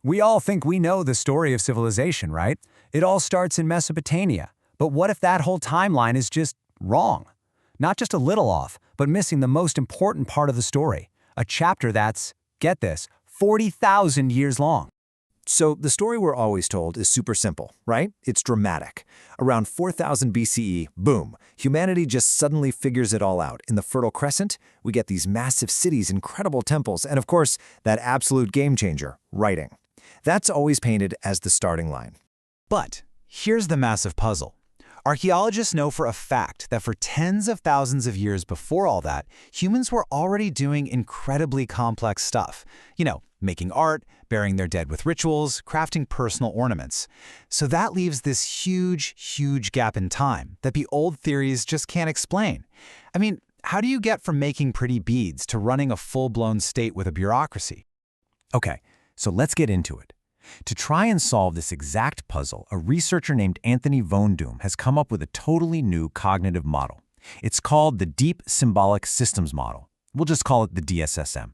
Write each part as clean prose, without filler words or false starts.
We all think we know the story of civilization, right? It all starts in Mesopotamia. But what if that whole timeline is just wrong? Not just a little off, but missing the most important part of the story. A chapter that's, get this, 40,000 years long. So the story we're always told is super simple, right? It's dramatic. Around 4000 BCE, boom, humanity just suddenly figures it all out. In the Fertile Crescent, we get these massive cities, incredible temples, and of course, that absolute game changer, writing. That's always painted as the starting line. But here's the massive puzzle. Archaeologists know for a fact that for tens of thousands of years before all that, humans were already doing incredibly complex stuff. Making art, burying their dead with rituals, crafting personal ornaments. So that leaves this huge, huge gap in time that the old theories just can't explain. I mean, how do you get from making pretty beads to running a full-blown state with a bureaucracy? Okay, so let's get into it. To try and solve this exact puzzle, a researcher named Anthony von Doom has come up with a totally new cognitive model. It's called the Deep Symbolic Systems Model. We'll just call it the DSSM.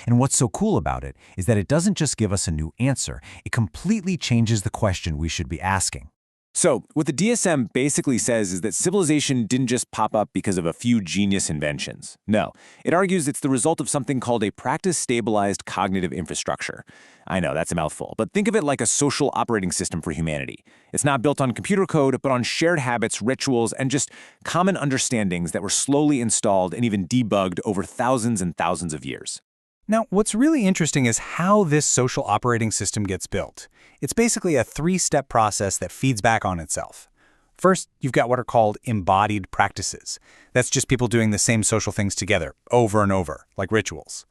And what's so cool about it is that it doesn't just give us a new answer, it completely changes the question we should be asking. So, what the DSM basically says is that civilization didn't just pop up because of a few genius inventions. No, it argues it's the result of something called a practice-stabilized cognitive infrastructure. I know, that's a mouthful, but think of it like a social operating system for humanity. It's not built on computer code, but on shared habits, rituals, and just common understandings that were slowly installed and even debugged over thousands and thousands of years. Now, what's really interesting is how this social operating system gets built. It's basically a three-step process that feeds back on itself. First, you've got what are called embodied practices. That's just people doing the same social things together, over and over, like rituals.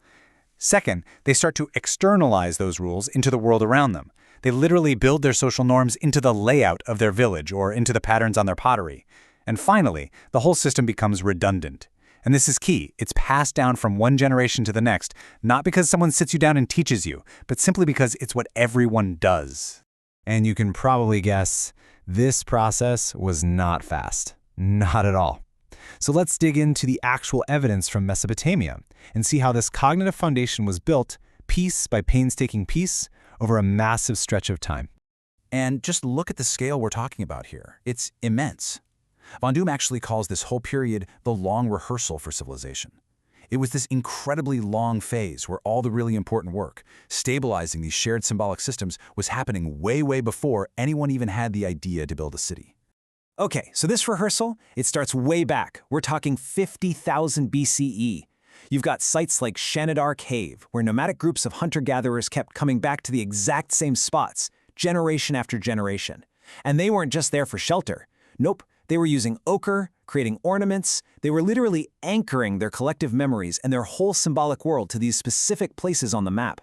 Second, they start to externalize those rules into the world around them. They literally build their social norms into the layout of their village or into the patterns on their pottery. And finally, the whole system becomes redundant. And this is key. It's passed down from one generation to the next, not because someone sits you down and teaches you, but simply because it's what everyone does. And you can probably guess, this process was not fast. Not at all. So let's dig into the actual evidence from Mesopotamia and see how this cognitive foundation was built piece by painstaking piece over a massive stretch of time. And just look at the scale we're talking about here. It's immense. Von Doom actually calls this whole period the long rehearsal for civilization. It was this incredibly long phase where all the really important work, stabilizing these shared symbolic systems, was happening way, way before anyone even had the idea to build a city. Okay, so this rehearsal, it starts way back. We're talking 50,000 BCE. You've got sites like Shanidar Cave, where nomadic groups of hunter-gatherers kept coming back to the exact same spots, generation after generation. And they weren't just there for shelter. Nope. They were using ochre, creating ornaments. They were literally anchoring their collective memories and their whole symbolic world to these specific places on the map.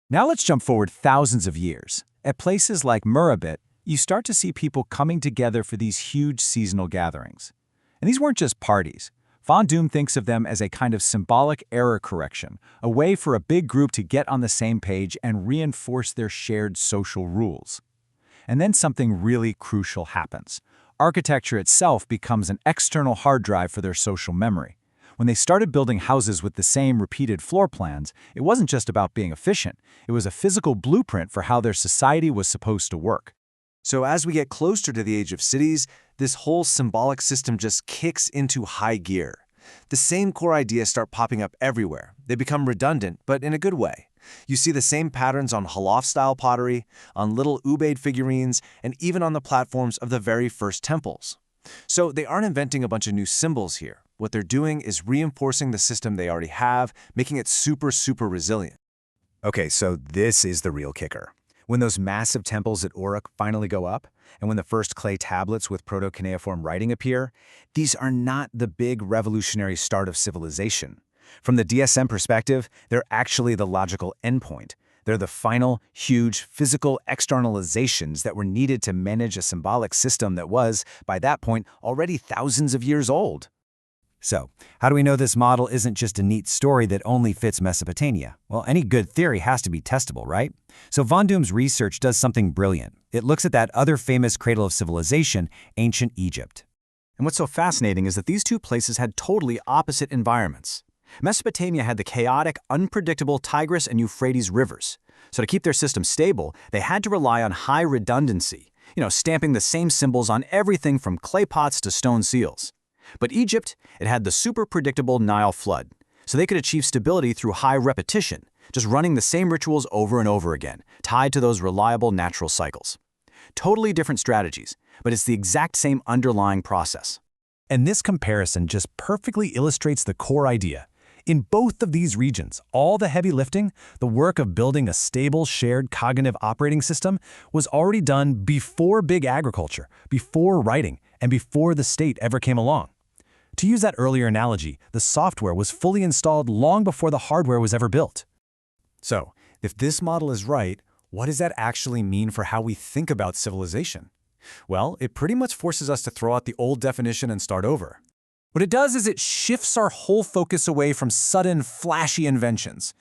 Now let's jump forward thousands of years. At places like Murabit, you start to see people coming together for these huge seasonal gatherings. And these weren't just parties. Von Doom thinks of them as a kind of symbolic error correction, a way for a big group to get on the same page and reinforce their shared social rules. And then something really crucial happens. Architecture itself becomes an external hard drive for their social memory. When they started building houses with the same repeated floor plans, it wasn't just about being efficient. It was a physical blueprint for how their society was supposed to work. So as we get closer to the age of cities, this whole symbolic system just kicks into high gear. The same core ideas start popping up everywhere. They become redundant, but in a good way. You see the same patterns on Halaf-style pottery, on little Ubaid figurines, and even on the platforms of the very first temples. So they aren't inventing a bunch of new symbols here. What they're doing is reinforcing the system they already have, making it super, super resilient. Okay, so this is the real kicker. When those massive temples at Uruk finally go up, and when the first clay tablets with proto-cuneiform writing appear, these are not the big revolutionary start of civilization. From the DSM perspective, they're actually the logical endpoint. They're the final, huge, physical externalizations that were needed to manage a symbolic system that was, by that point, already thousands of years old. So, how do we know this model isn't just a neat story that only fits Mesopotamia? Well, any good theory has to be testable, right? So Von Doom's research does something brilliant. It looks at that other famous cradle of civilization, ancient Egypt. And what's so fascinating is that these two places had totally opposite environments. Mesopotamia had the chaotic, unpredictable Tigris and Euphrates rivers, So to keep their system stable, they had to rely on high redundancy, stamping the same symbols on everything from clay pots to stone seals. But Egypt, it had the super predictable Nile flood, so they could achieve stability through high repetition, just running the same rituals over and over again, tied to those reliable natural cycles. Totally different strategies, but it's the exact same underlying process. And this comparison just perfectly illustrates the core idea. In both of these regions, all the heavy lifting, the work of building a stable, shared cognitive operating system, was already done before big agriculture, before writing, and before the state ever came along. To use that earlier analogy, the software was fully installed long before the hardware was ever built. So, if this model is right, what does that actually mean for how we think about civilization? Well, it pretty much forces us to throw out the old definition and start over. What it does is it shifts our whole focus away from sudden, flashy inventions.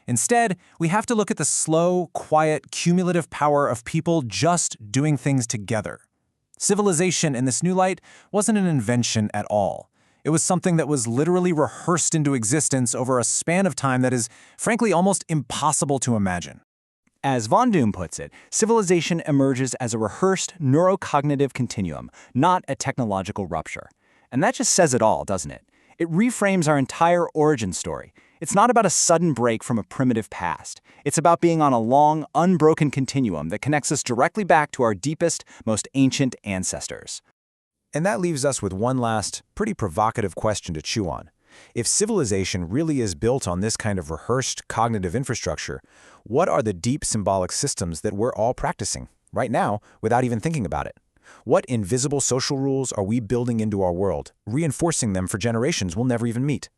Instead, we have to look at the slow, quiet, cumulative power of people just doing things together. Civilization in this new light wasn't an invention at all. It was something that was literally rehearsed into existence over a span of time that is, frankly, almost impossible to imagine. As Von Doom puts it, civilization emerges as a rehearsed neurocognitive continuum, not a technological rupture. And that just says it all, doesn't it? It reframes our entire origin story. It's not about a sudden break from a primitive past. It's about being on a long, unbroken continuum that connects us directly back to our deepest, most ancient ancestors. And that leaves us with one last, pretty provocative question to chew on. If civilization really is built on this kind of rehearsed cognitive infrastructure, what are the deep symbolic systems that we're all practicing right now without even thinking about it? What invisible social rules are we building into our world, reinforcing them for generations we'll never even meet?